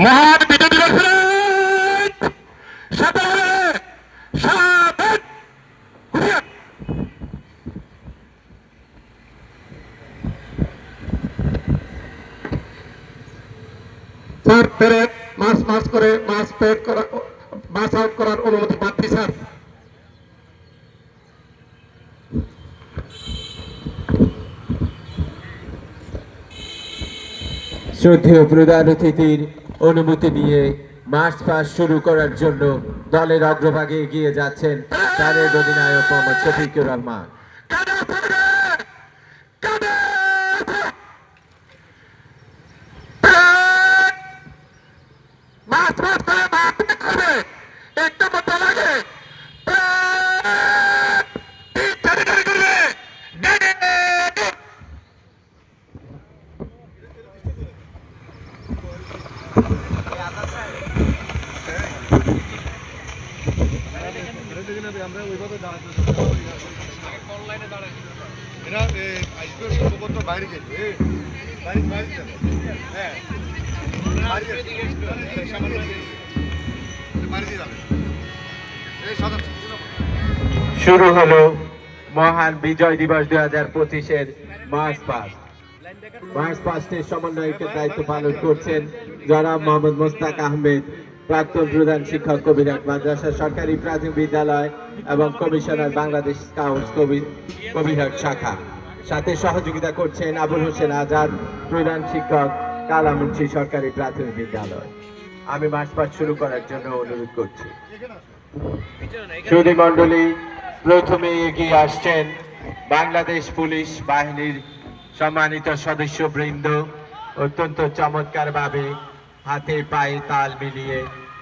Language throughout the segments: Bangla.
মহান বিজয় দিবসের সাথে সাবেক হুঁশিয়ার স্যার পেরেড মাস করে মাস পেড করা মাস আউট করার অনুমতি পাচ্ছি স্যার। শ্রদ্ধেয় প্রধান অতিথির অনুমতি নিয়ে মার্চ পাস শুরু করার জন্য দলের অগ্রভাগে এগিয়ে যাচ্ছেন তাদের অধিনায়ক মোহাম্মদ শফিকুর রহমান। আমরা ওইভাবে অনলাইনে দাঁড়াই এরা আসবে সম্ভবত বাইরে যাবে হ্যাঁ শুরু হলো মহান বিজয় দিবস 2025-এর মার্চ পাস্ট। মার্চ পাস্টের সমন্বয়কের দায়িত্ব পালন করছেন জনাব মোহাম্মদ মোস্তাক আহমেদ, প্রাক্তন প্রধান শিক্ষক কবিরাট মাদ্রাসা সরকারি প্রাথমিক বিদ্যালয় এবং কমিশনার বাংলাদেশ স্কাউটস কবিরহাট শাখা। সাথে সহযোগিতা করছেন আবুল হোসেন আজাদ, প্রধান শিক্ষক কালামুন্সি সরকারি প্রাথমিক বিদ্যালয়। আমি মার্চ পাস্ট শুরু করার জন্য অনুরোধ করছি। সুধী মণ্ডলী, প্রথমে এগিয়ে আসছেন বাংলাদেশ পুলিশ বাহিনীর সম্মানিত সদস্যবৃন্দ। অত্যন্ত চমৎকার ভাবে হাতে পায়ে তাল মিলিয়ে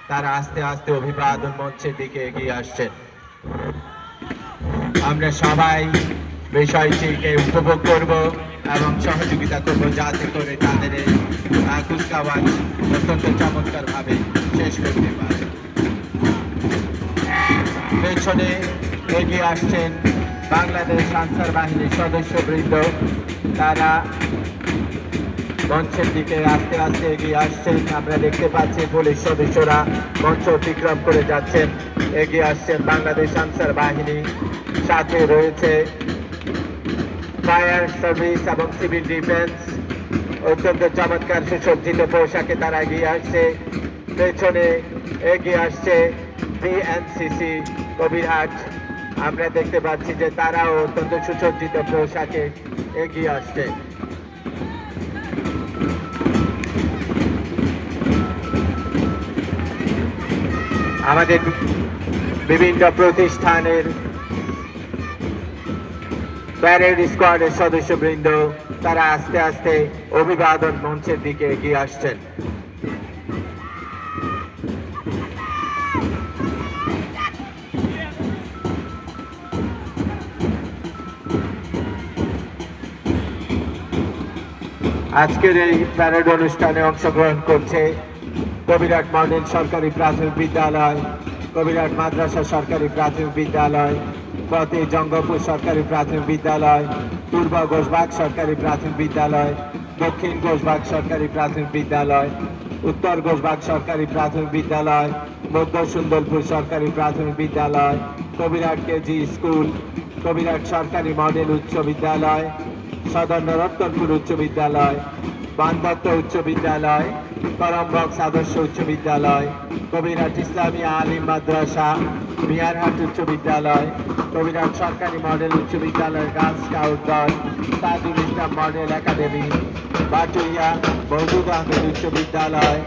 তারা আস্তে আস্তে অভিবাদন মঞ্চের দিকে এগিয়ে আসছেন। আমরা সবাই বিষয়টিকে উপভোগ করব এবং সহযোগিতা করব যাতে করে তাদের কুচকাওয়াজ অত্যন্ত চমৎকার ভাবে শেষ করতে পারে। পেছনে এগিয়ে আসছেন বাংলাদেশ আনসার বাহিনীর সদস্যবৃন্দ। তারা মঞ্চের দিকে আস্তে আস্তে এগিয়ে আসছেন। আমরা দেখতে পাচ্ছি পুলিশ সদস্যরা মঞ্চ অতিক্রম করে যাচ্ছেন, এগিয়ে আসছেন বাংলাদেশ আনসার বাহিনী। সাথে রয়েছে ফায়ার সার্ভিস এবং সিভিল ডিফেন্স। অত্যন্ত চমৎকার সুসজ্জিত পোশাকে তারা এগিয়ে আসছে। পেছনে এগিয়ে আসছে বিএনসিসি কবিরহাট। আমরা দেখতে পাচ্ছি যে তারাও অত্যন্ত সুসজ্জিত পোশাকে এগিয়ে আসছে। আমাদের বিভিন্ন প্রতিষ্ঠানের প্যারেড স্কোয়াডের সদস্যবৃন্দ তারা আস্তে আস্তে অভিবাদন মঞ্চের দিকে এগিয়ে আসছেন। আজকের এই প্যারেড অনুষ্ঠানে অংশগ্রহণ করছে কবিরহাট মডেল সরকারি প্রাথমিক বিদ্যালয়, কবিরহাট মাদ্রাসা সরকারি প্রাথমিক বিদ্যালয়, ফতে জঙ্গপুর সরকারি প্রাথমিক বিদ্যালয়, পূর্ব ঘোষবাগ সরকারি প্রাথমিক বিদ্যালয়, দক্ষিণ ঘোষবাগ সরকারি প্রাথমিক বিদ্যালয়, উত্তর ঘোষবাগ সরকারি প্রাথমিক বিদ্যালয়, মধ্য সুন্দরপুর সরকারি প্রাথমিক বিদ্যালয়, কবিরহাট কেজি স্কুল, কবিরহাট সরকারি মডেল উচ্চ বিদ্যালয়, সদর নরোত্তমপুর উচ্চ বিদ্যালয়, বানদত্ত উচ্চ বিদ্যালয়, করমবক্স আদর্শ উচ্চ বিদ্যালয়, কবিরহাট ইসলামী আলিম মাদ্রাসা, মিয়ারহাট উচ্চ বিদ্যালয়, কবিরহাট সরকারি মডেল উচ্চ বিদ্যালয় গার্লস স্কাউট দল, তাজুল ইসলাম মডেল একাডেমি, বাটুইয়া মওদুদ আহমেদ উচ্চ বিদ্যালয়,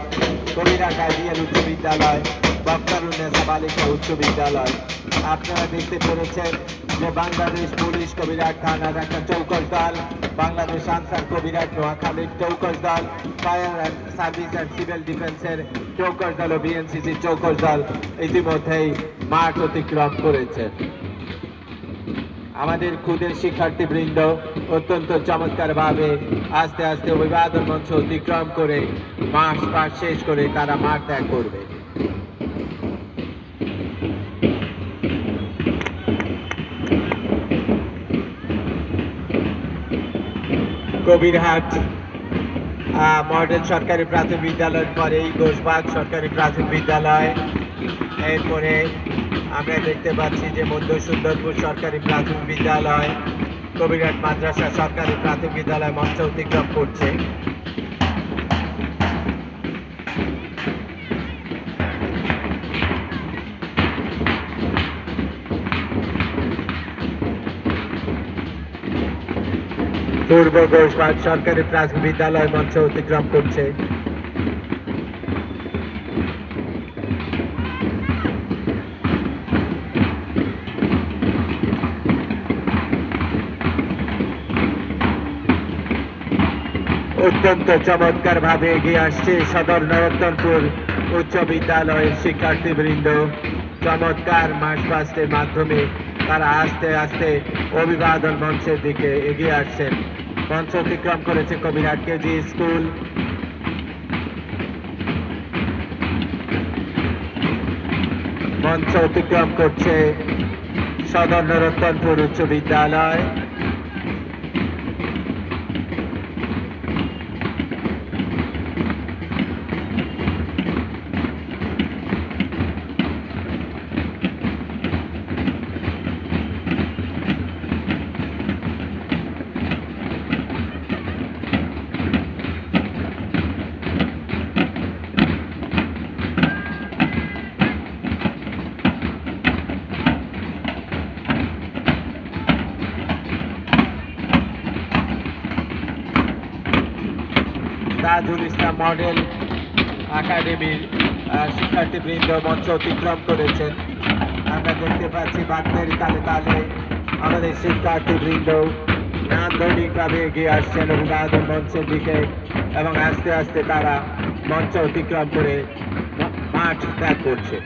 কবিরহাট আইডিয়াল উচ্চ বিদ্যালয়, বক্তারুন্নেসা বালিকা উচ্চ বিদ্যালয়। আপনারা দেখতে পেরেছেন যে বাংলাদেশ পুলিশ কবিরহাট থানার একটা চৌকস দল, বাংলাদেশ আনসার কবিরহাট নোয়াখালীর চৌকস দল, ফায়ার সার্ভিস অ্যান্ড সিভিল ডিফেন্সের চৌকস দল ও বিএনসিসির চৌকস দল ইতিমধ্যেই মাঠ অতিক্রম করেছে। আমাদের ক্ষুদের শিক্ষার্থীবৃন্দ অত্যন্ত চমৎকার ভাবে আস্তে আস্তে অভিবাদন মঞ্চ অতিক্রম করে মাঠ পাঠ শেষ করে তারা মাঠ ত্যাগ করবে। কবিরহাট মডেল সরকারি প্রাথমিক বিদ্যালয়ের পরেই ঘোষবাগ সরকারি প্রাথমিক বিদ্যালয়, এরপরে আমরা দেখতে পাচ্ছি যে মধ্য সুন্দরপুর সরকারি প্রাথমিক বিদ্যালয়, কবিরহাট মাদ্রাসা সরকারি প্রাথমিক বিদ্যালয় মঞ্চ অতিক্রম করছে। পূর্ব ঘোষবাগ সরকারি প্রাথমিক বিদ্যালয় মঞ্চ অতিক্রম করছে। অত্যন্ত চমৎকার ভাবে এগিয়ে আসছে সদর নরোত্তমপুর উচ্চ বিদ্যালয়ের শিক্ষার্থীবৃন্দ। চমৎকার মার্চ পাস্টের মাধ্যমে তারা আস্তে আস্তে অভিবাদন মঞ্চের দিকে এগিয়ে আসছেন। মঞ্চ অতিক্রম করেছে কবিরহাট কেজি স্কুল। মঞ্চ অতিক্রম করছে সদর নরোত্তমপুর উচ্চ বিদ্যালয়। তাজুল ইসলাম মডেল একাডেমির শিক্ষার্থীবৃন্দ মঞ্চ অতিক্রম করেছেন। আমরা দেখতে পাচ্ছি বাদ্যের তালে তালে আমাদের শিক্ষার্থীবৃন্দ নান্দনিকভাবে এগিয়ে আসছেন অভিবাদন মঞ্চের দিকে এবং আস্তে আস্তে তারা মঞ্চ অতিক্রম করে মাঠ ত্যাগ করছে।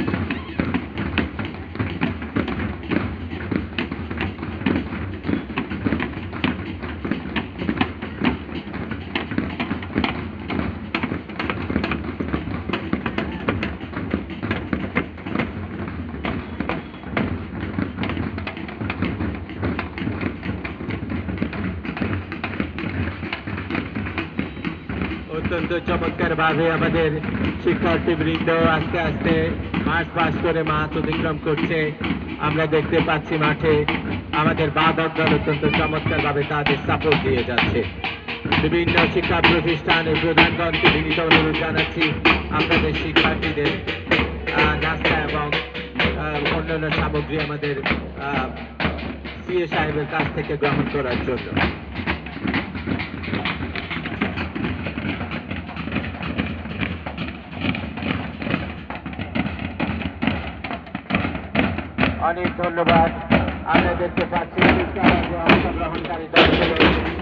অত্যন্ত চমৎকার ভাবে আমাদের শিক্ষার্থীবৃন্দ আস্তে আস্তে মাঠ পাস করে মাঠ অতিক্রম করছে। আমরা দেখতে পাচ্ছি মাঠে আমাদের বাদক দল অত্যন্ত চমৎকার ভাবে তাদের সাপোর্ট দিয়ে যাচ্ছে। বিভিন্ন শিক্ষা প্রতিষ্ঠানের প্রধানগণকে বিনীত অনুরোধ জানাচ্ছি আপনাদের শিক্ষার্থীদের নাস্তা এবং অন্যান্য সামগ্রী আমাদের সিএ সাহেবের কাছ থেকে গ্রহণ করার জন্য। অনেক ধন্যবাদ। আমরা দেখতে পাচ্ছি অংশগ্রহণকারী দলগুলো